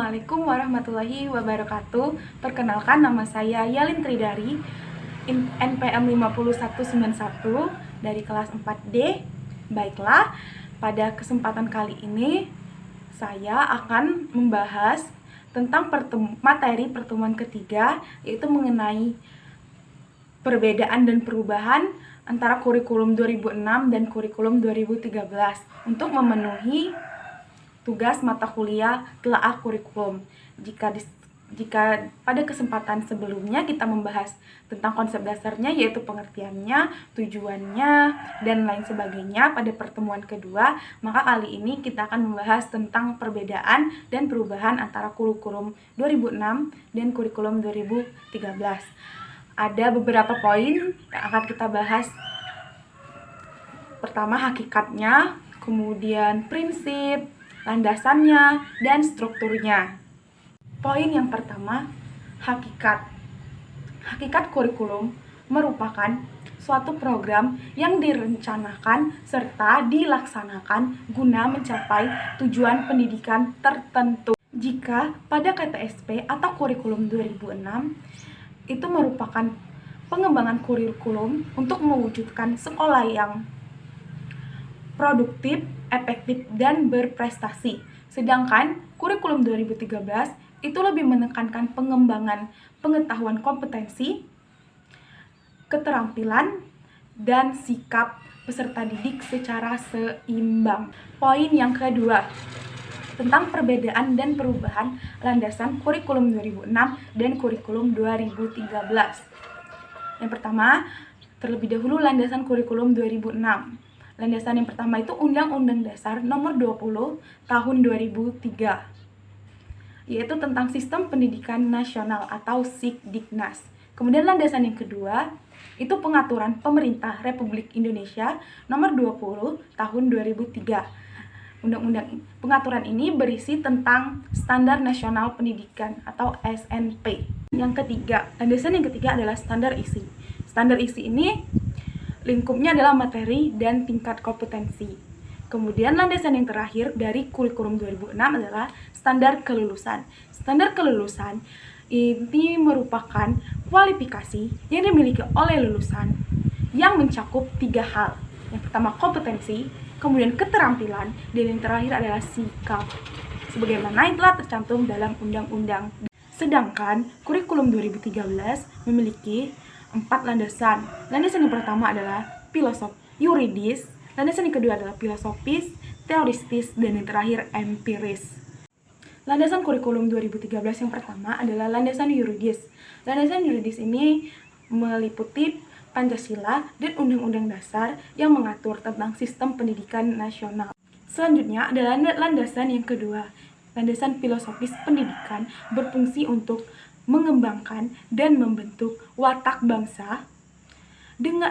Assalamualaikum warahmatullahi wabarakatuh. Perkenalkan, nama saya Yalin Tridari, NPM 5191 dari kelas 4D. Baiklah, pada kesempatan kali ini saya akan membahas tentang materi pertemuan ketiga, yaitu mengenai perbedaan dan perubahan antara kurikulum 2006 dan kurikulum 2013 untuk memenuhi tugas mata kuliah telaah kurikulum. Jika pada kesempatan sebelumnya kita membahas tentang konsep dasarnya, yaitu pengertiannya, tujuannya, dan lain sebagainya pada pertemuan kedua, maka kali ini kita akan membahas tentang perbedaan dan perubahan antara kurikulum 2006 dan kurikulum 2013. Ada beberapa poin yang akan kita bahas. Pertama, hakikatnya, kemudian prinsip, landasannya, dan strukturnya. Poin yang pertama, hakikat. Hakikat kurikulum merupakan suatu program yang direncanakan serta dilaksanakan guna mencapai tujuan pendidikan tertentu. Jika pada KTSP atau kurikulum 2006 itu merupakan pengembangan kurikulum untuk mewujudkan sekolah yang produktif, efektif, dan berprestasi. Sedangkan kurikulum 2013 itu lebih menekankan pengembangan pengetahuan kompetensi, keterampilan, dan sikap peserta didik secara seimbang. Poin yang kedua, tentang perbedaan dan perubahan landasan kurikulum 2006 dan kurikulum 2013. Yang pertama, terlebih dahulu landasan kurikulum 2006. Landasan yang pertama itu Undang-Undang Dasar Nomor 20 Tahun 2003, yaitu tentang Sistem Pendidikan Nasional atau Sikdiknas. Kemudian landasan yang kedua itu Pengaturan Pemerintah Republik Indonesia Nomor 20 Tahun 2003. Undang-undang pengaturan ini berisi tentang Standar Nasional Pendidikan atau SNP. Yang ketiga, landasan yang ketiga adalah standar isi. Standar isi ini lingkupnya adalah materi dan tingkat kompetensi. Kemudian landasan yang terakhir dari kurikulum 2006 adalah standar kelulusan. Standar kelulusan ini merupakan kualifikasi yang dimiliki oleh lulusan yang mencakup 3 hal. Yang pertama kompetensi, kemudian keterampilan, dan yang terakhir adalah sikap, sebagaimana yang telah tercantum dalam undang-undang. Sedangkan kurikulum 2013 memiliki 4 landasan. Landasan yang pertama adalah filosofi yuridis, landasan yang kedua adalah filosofis, teoristis, dan yang terakhir empiris. Landasan kurikulum 2013 yang pertama adalah landasan yuridis. Landasan yuridis ini meliputi Pancasila dan Undang-Undang Dasar yang mengatur tentang sistem pendidikan nasional. Selanjutnya adalah landasan yang kedua. Landasan filosofis pendidikan berfungsi untuk mengembangkan dan membentuk watak bangsa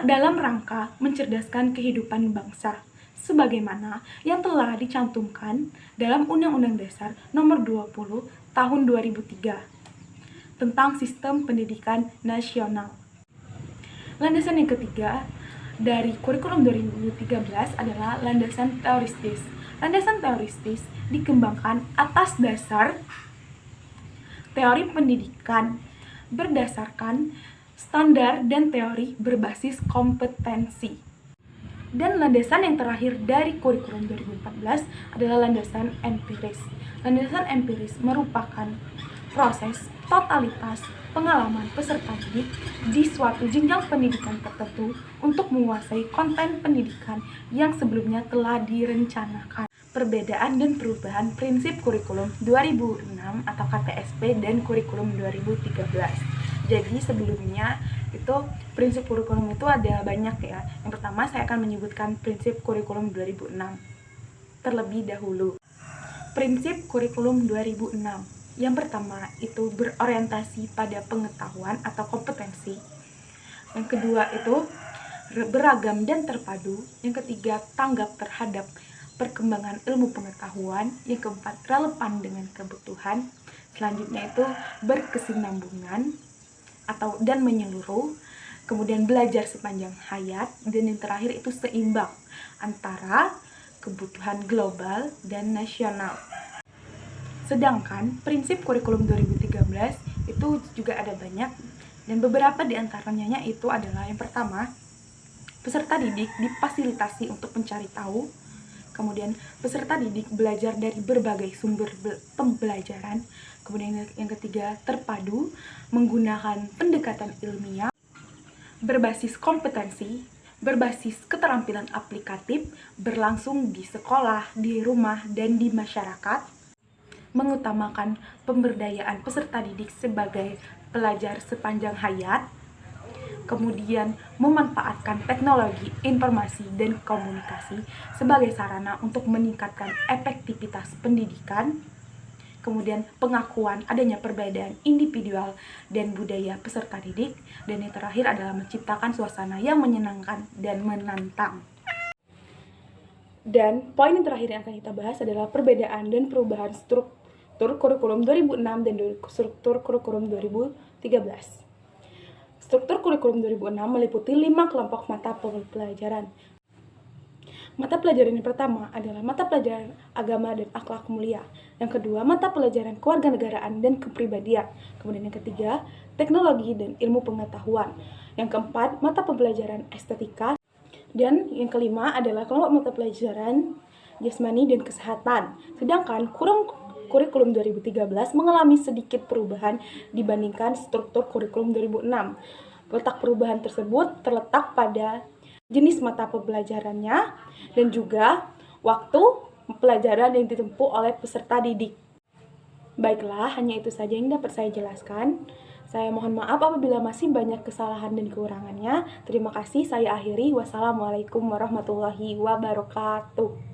dalam rangka mencerdaskan kehidupan bangsa, sebagaimana yang telah dicantumkan dalam Undang-Undang Dasar Nomor 20 Tahun 2003 tentang Sistem Pendidikan Nasional. Landasan yang ketiga dari kurikulum 2013 adalah landasan teoristis. Landasan teoristis dikembangkan atas dasar teori pendidikan berdasarkan standar dan teori berbasis kompetensi. Dan landasan yang terakhir dari kurikulum 2014 adalah landasan empiris. Landasan empiris merupakan proses totalitas pengalaman peserta didik di suatu jenjang pendidikan tertentu untuk menguasai konten pendidikan yang sebelumnya telah direncanakan. Perbedaan dan perubahan prinsip kurikulum 2006 atau KTSP dan kurikulum 2013. Jadi sebelumnya itu prinsip kurikulum itu ada banyak ya. Yang pertama saya akan menyebutkan prinsip kurikulum 2006 terlebih dahulu. Prinsip kurikulum 2006. Yang pertama itu berorientasi pada pengetahuan atau kompetensi. Yang kedua itu beragam dan terpadu. Yang ketiga tanggap terhadap perkembangan ilmu pengetahuan. Yang keempat relevan dengan kebutuhan. Selanjutnya itu berkesinambungan dan menyeluruh. Kemudian belajar sepanjang hayat. Dan yang terakhir itu seimbang antara kebutuhan global dan nasional. Sedangkan prinsip kurikulum 2013 itu juga ada banyak, dan beberapa di antaranya itu adalah yang pertama, peserta didik difasilitasi untuk mencari tahu. Kemudian peserta didik belajar dari berbagai sumber pembelajaran. Kemudian yang ketiga, terpadu menggunakan pendekatan ilmiah berbasis kompetensi, berbasis keterampilan aplikatif, berlangsung di sekolah, di rumah, dan di masyarakat, mengutamakan pemberdayaan peserta didik sebagai pelajar sepanjang hayat, kemudian memanfaatkan teknologi informasi dan komunikasi sebagai sarana untuk meningkatkan efektivitas pendidikan, kemudian pengakuan adanya perbedaan individual dan budaya peserta didik, dan yang terakhir adalah menciptakan suasana yang menyenangkan dan menantang. Dan poin yang terakhir yang akan kita bahas adalah perbedaan dan perubahan struktur kurikulum 2006 dan struktur kurikulum 2013. Struktur kurikulum 2006 meliputi 5 kelompok mata pelajaran. Mata pelajaran yang pertama adalah mata pelajaran agama dan akhlak mulia. Yang kedua, mata pelajaran kewarganegaraan dan kepribadian. Kemudian yang ketiga, teknologi dan ilmu pengetahuan. Yang keempat, mata pembelajaran estetika. Dan yang kelima adalah kelompok mata pelajaran jasmani dan kesehatan. Sedangkan kurikulum 2013 mengalami sedikit perubahan dibandingkan struktur kurikulum 2006. Letak perubahan tersebut terletak pada jenis mata pembelajarannya dan juga waktu pelajaran yang ditempuh oleh peserta didik. Baiklah, hanya itu saja yang dapat saya jelaskan. Saya mohon maaf apabila masih banyak kesalahan dan kekurangannya. Terima kasih, saya akhiri. Wassalamualaikum warahmatullahi wabarakatuh.